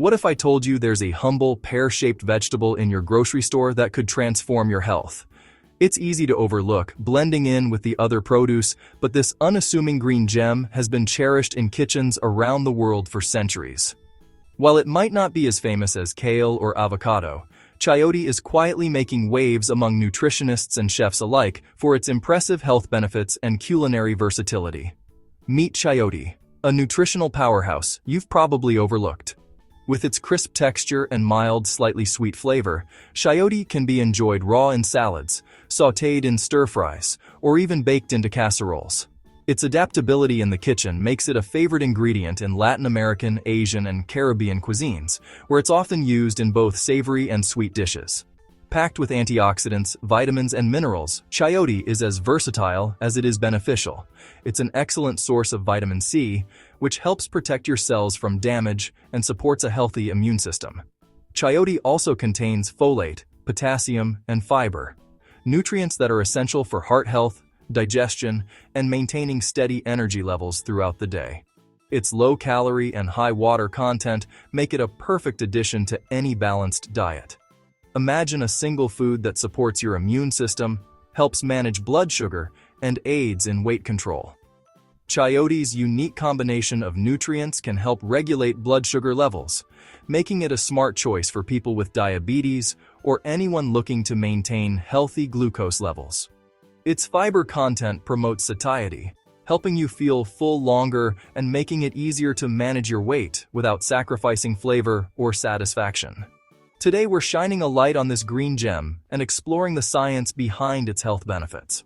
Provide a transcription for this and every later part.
What if I told you there's a humble, pear-shaped vegetable in your grocery store that could transform your health? It's easy to overlook, blending in with the other produce, but this unassuming green gem has been cherished in kitchens around the world for centuries. While it might not be as famous as kale or avocado, chayote is quietly making waves among nutritionists and chefs alike for its impressive health benefits and culinary versatility. Meet chayote, a nutritional powerhouse you've probably overlooked. With its crisp texture and mild, slightly sweet flavor, chayote can be enjoyed raw in salads, sautéed in stir-fries, or even baked into casseroles. Its adaptability in the kitchen makes it a favorite ingredient in Latin American, Asian, and Caribbean cuisines, where it's often used in both savory and sweet dishes. Packed with antioxidants, vitamins, and minerals, chayote is as versatile as it is beneficial. It's an excellent source of vitamin C, which helps protect your cells from damage and supports a healthy immune system. Chayote also contains folate, potassium, and fiber, nutrients that are essential for heart health, digestion, and maintaining steady energy levels throughout the day. Its low calorie and high water content make it a perfect addition to any balanced diet. Imagine a single food that supports your immune system, helps manage blood sugar, and aids in weight control. Chayote's unique combination of nutrients can help regulate blood sugar levels, making it a smart choice for people with diabetes or anyone looking to maintain healthy glucose levels. Its fiber content promotes satiety, helping you feel full longer and making it easier to manage your weight without sacrificing flavor or satisfaction. Today we're shining a light on this green gem and exploring the science behind its health benefits.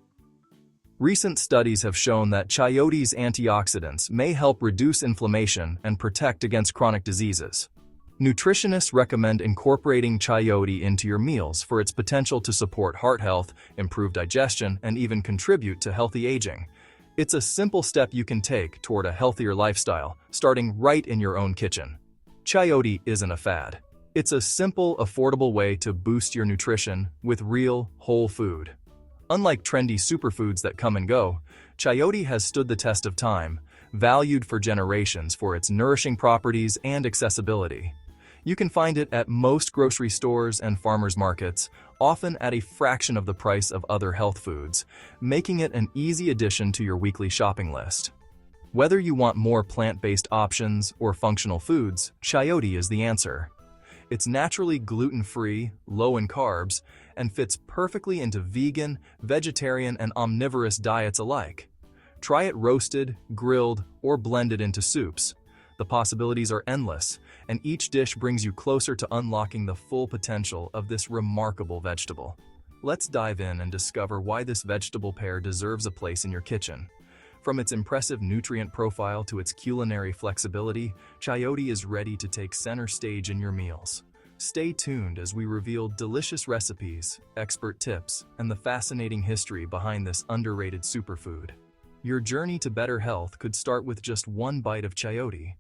Recent studies have shown that chayote's antioxidants may help reduce inflammation and protect against chronic diseases. Nutritionists recommend incorporating chayote into your meals for its potential to support heart health, improve digestion, and even contribute to healthy aging. It's a simple step you can take toward a healthier lifestyle, starting right in your own kitchen. Chayote isn't a fad. It's a simple, affordable way to boost your nutrition with real, whole food. Unlike trendy superfoods that come and go, chayote has stood the test of time, valued for generations for its nourishing properties and accessibility. You can find it at most grocery stores and farmers markets, often at a fraction of the price of other health foods, making it an easy addition to your weekly shopping list. Whether you want more plant-based options or functional foods, chayote is the answer. It's naturally gluten-free, low in carbs, and fits perfectly into vegan, vegetarian, and omnivorous diets alike. Try it roasted, grilled, or blended into soups. The possibilities are endless, and each dish brings you closer to unlocking the full potential of this remarkable vegetable. Let's dive in and discover why this vegetable pair deserves a place in your kitchen. From its impressive nutrient profile to its culinary flexibility, chayote is ready to take center stage in your meals. Stay tuned as we reveal delicious recipes, expert tips, and the fascinating history behind this underrated superfood. Your journey to better health could start with just one bite of chayote.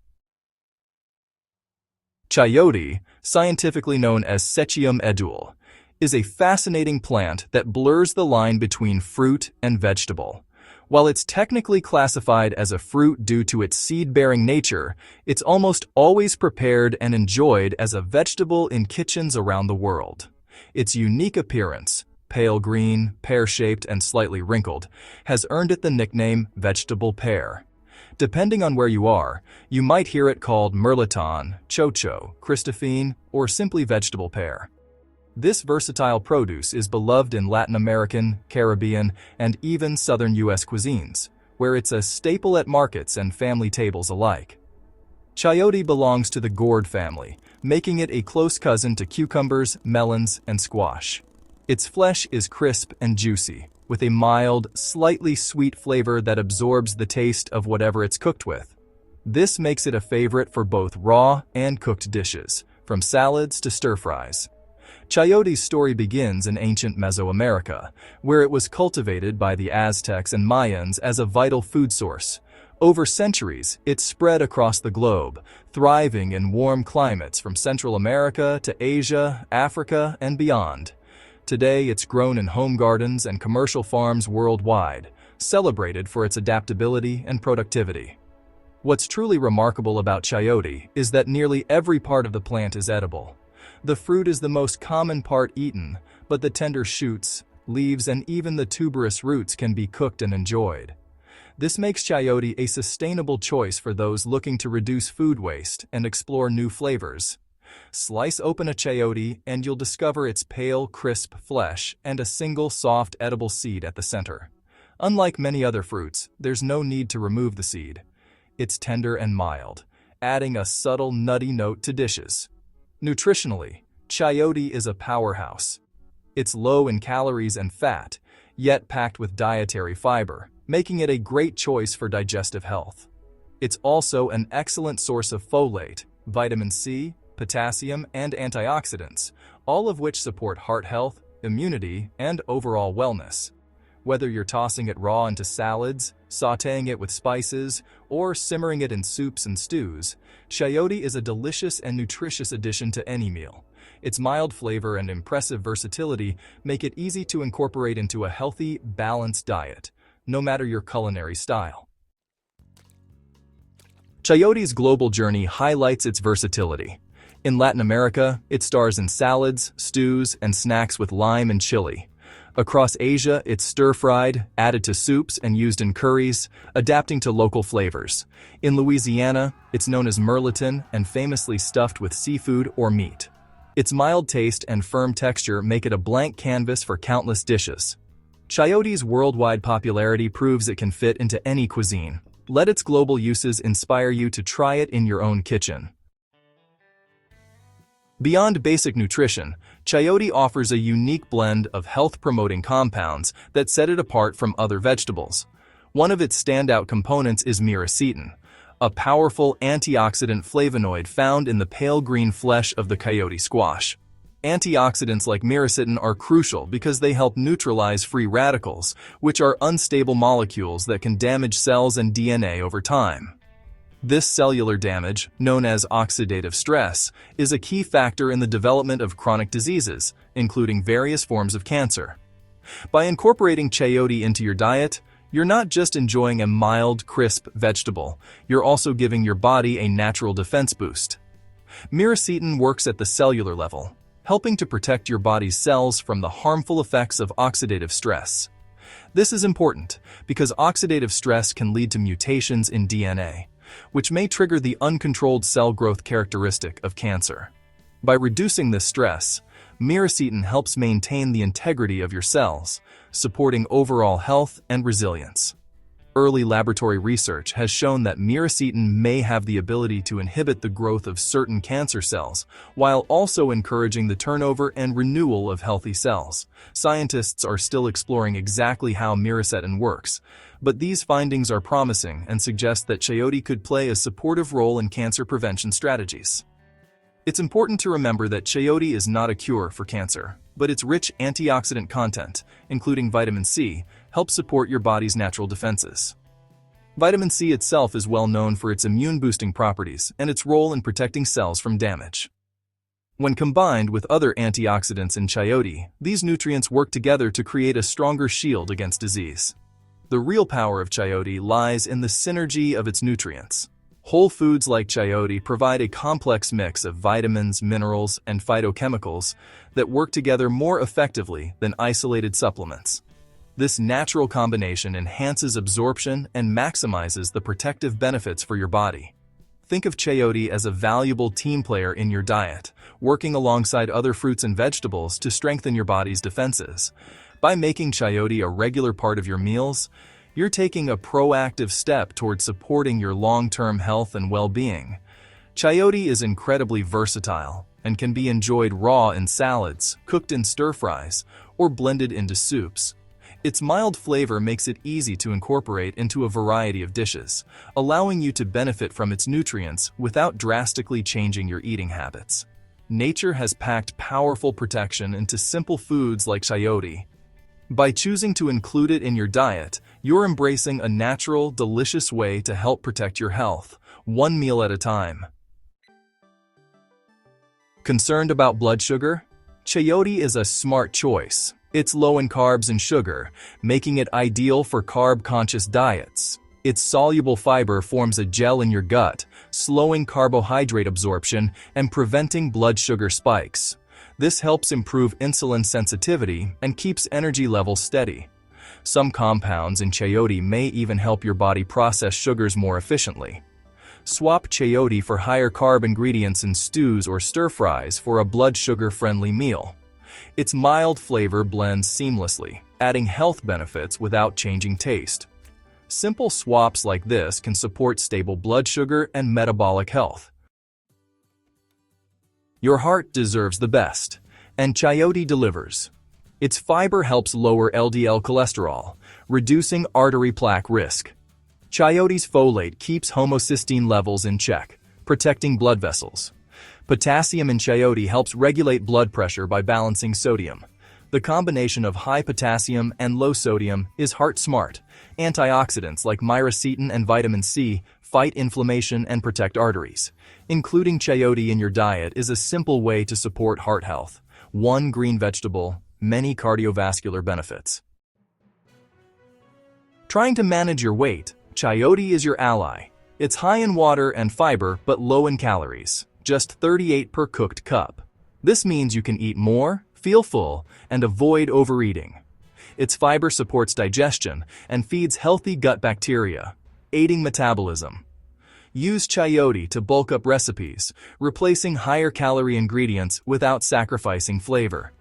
Chayote, scientifically known as Sechium edule, is a fascinating plant that blurs the line between fruit and vegetable. While it's technically classified as a fruit due to its seed-bearing nature, it's almost always prepared and enjoyed as a vegetable in kitchens around the world. Its unique appearance, pale green, pear-shaped, and slightly wrinkled, has earned it the nickname vegetable pear. Depending on where you are, you might hear it called mirliton, chocho, Christophine, or simply vegetable pear. This versatile produce is beloved in Latin American, Caribbean, and even Southern U.S. cuisines, where it's a staple at markets and family tables alike. Chayote belongs to the gourd family, making it a close cousin to cucumbers, melons, and squash. Its flesh is crisp and juicy, with a mild, slightly sweet flavor that absorbs the taste of whatever it's cooked with. This makes it a favorite for both raw and cooked dishes, from salads to stir-fries. Chayote's story begins in ancient Mesoamerica, where it was cultivated by the Aztecs and Mayans as a vital food source. Over centuries, it spread across the globe, thriving in warm climates from Central America to Asia, Africa, and beyond. Today, it's grown in home gardens and commercial farms worldwide, celebrated for its adaptability and productivity. What's truly remarkable about chayote is that nearly every part of the plant is edible. The fruit is the most common part eaten, but the tender shoots, leaves, and even the tuberous roots can be cooked and enjoyed. This makes chayote a sustainable choice for those looking to reduce food waste and explore new flavors. Slice open a chayote and you'll discover its pale, crisp flesh and a single soft edible seed at the center. Unlike many other fruits, there's no need to remove the seed. It's tender and mild, adding a subtle nutty note to dishes. Nutritionally, chayote is a powerhouse. It's low in calories and fat, yet packed with dietary fiber, making it a great choice for digestive health. It's also an excellent source of folate, vitamin C, potassium, and antioxidants, all of which support heart health, immunity, and overall wellness. Whether you're tossing it raw into salads, sautéing it with spices, or simmering it in soups and stews, chayote is a delicious and nutritious addition to any meal. Its mild flavor and impressive versatility make it easy to incorporate into a healthy, balanced diet, no matter your culinary style. Chayote's global journey highlights its versatility. In Latin America, it stars in salads, stews, and snacks with lime and chili. Across Asia, it's stir-fried, added to soups, and used in curries, adapting to local flavors. In Louisiana, it's known as merleton and famously stuffed with seafood or meat. Its mild taste and firm texture make it a blank canvas for countless dishes. Chayote's worldwide popularity proves it can fit into any cuisine. Let its global uses inspire you to try it in your own kitchen. Beyond basic nutrition, chayote offers a unique blend of health-promoting compounds that set it apart from other vegetables. One of its standout components is miracetin, a powerful antioxidant flavonoid found in the pale green flesh of the chayote squash. Antioxidants like miracetin are crucial because they help neutralize free radicals, which are unstable molecules that can damage cells and DNA over time. This cellular damage, known as oxidative stress, is a key factor in the development of chronic diseases, including various forms of cancer. By incorporating chayote into your diet, you're not just enjoying a mild, crisp vegetable, you're also giving your body a natural defense boost. Miracetin works at the cellular level, helping to protect your body's cells from the harmful effects of oxidative stress. This is important because oxidative stress can lead to mutations in DNA, which may trigger the uncontrolled cell growth characteristic of cancer. By reducing this stress, miracetin helps maintain the integrity of your cells, supporting overall health and resilience. Early laboratory research has shown that miracetin may have the ability to inhibit the growth of certain cancer cells, while also encouraging the turnover and renewal of healthy cells. Scientists are still exploring exactly how miracetin works, but these findings are promising and suggest that chayote could play a supportive role in cancer prevention strategies. It's important to remember that chayote is not a cure for cancer, but its rich antioxidant content, including vitamin C, helps support your body's natural defenses. Vitamin C itself is well known for its immune-boosting properties and its role in protecting cells from damage. When combined with other antioxidants in chayote, these nutrients work together to create a stronger shield against disease. The real power of chayote lies in the synergy of its nutrients. Whole foods like chayote provide a complex mix of vitamins, minerals, and phytochemicals that work together more effectively than isolated supplements. This natural combination enhances absorption and maximizes the protective benefits for your body. Think of chayote as a valuable team player in your diet, working alongside other fruits and vegetables to strengthen your body's defenses. By making chayote a regular part of your meals, you're taking a proactive step toward supporting your long-term health and well-being. Chayote is incredibly versatile and can be enjoyed raw in salads, cooked in stir-fries, or blended into soups. Its mild flavor makes it easy to incorporate into a variety of dishes, allowing you to benefit from its nutrients without drastically changing your eating habits. Nature has packed powerful protection into simple foods like chayote. By choosing to include it in your diet, you're embracing a natural, delicious way to help protect your health, one meal at a time. Concerned about blood sugar? Chayote is a smart choice. It's low in carbs and sugar, making it ideal for carb-conscious diets. Its soluble fiber forms a gel in your gut, slowing carbohydrate absorption and preventing blood sugar spikes. This helps improve insulin sensitivity and keeps energy levels steady. Some compounds in chayote may even help your body process sugars more efficiently. Swap chayote for higher carb ingredients in stews or stir-fries for a blood sugar-friendly meal. Its mild flavor blends seamlessly, adding health benefits without changing taste. Simple swaps like this can support stable blood sugar and metabolic health. Your heart deserves the best, and chayote delivers. Its fiber helps lower LDL cholesterol, reducing artery plaque risk. Chayote's folate keeps homocysteine levels in check, protecting blood vessels. Potassium in chayote helps regulate blood pressure by balancing sodium. The combination of high potassium and low sodium is heart smart. Antioxidants like myricetin and vitamin C fight inflammation and protect arteries. Including chayote in your diet is a simple way to support heart health. One green vegetable, many cardiovascular benefits. Trying to manage your weight, chayote is your ally. It's high in water and fiber but low in calories, just 38 per cooked cup. This means you can eat more, feel full, and avoid overeating. Its fiber supports digestion and feeds healthy gut bacteria, aiding metabolism. Use chayote to bulk up recipes, replacing higher-calorie ingredients without sacrificing flavor.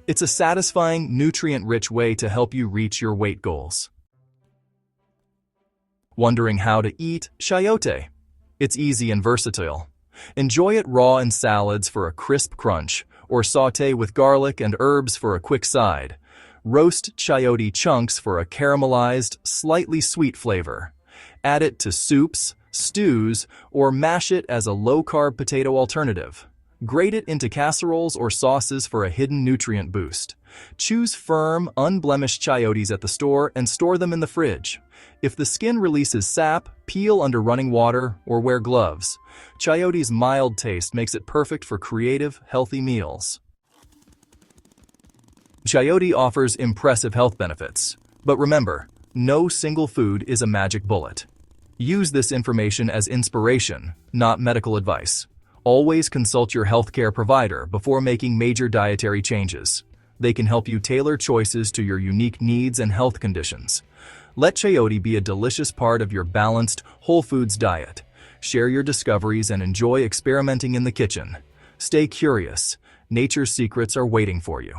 It's a satisfying, nutrient-rich way to help you reach your weight goals. Wondering how to eat chayote? It's easy and versatile. Enjoy it raw in salads for a crisp crunch, or sauté with garlic and herbs for a quick side. Roast chayote chunks for a caramelized, slightly sweet flavor. Add it to soups, stews, or mash it as a low-carb potato alternative. Grate it into casseroles or sauces for a hidden nutrient boost. Choose firm, unblemished chayotes at the store and store them in the fridge. If the skin releases sap, peel under running water or wear gloves. Chayote's mild taste makes it perfect for creative, healthy meals. Chayote offers impressive health benefits. But remember, no single food is a magic bullet. Use this information as inspiration, not medical advice. Always consult your healthcare provider before making major dietary changes. They can help you tailor choices to your unique needs and health conditions. Let chayote be a delicious part of your balanced, whole foods diet. Share your discoveries and enjoy experimenting in the kitchen. Stay curious. Nature's secrets are waiting for you.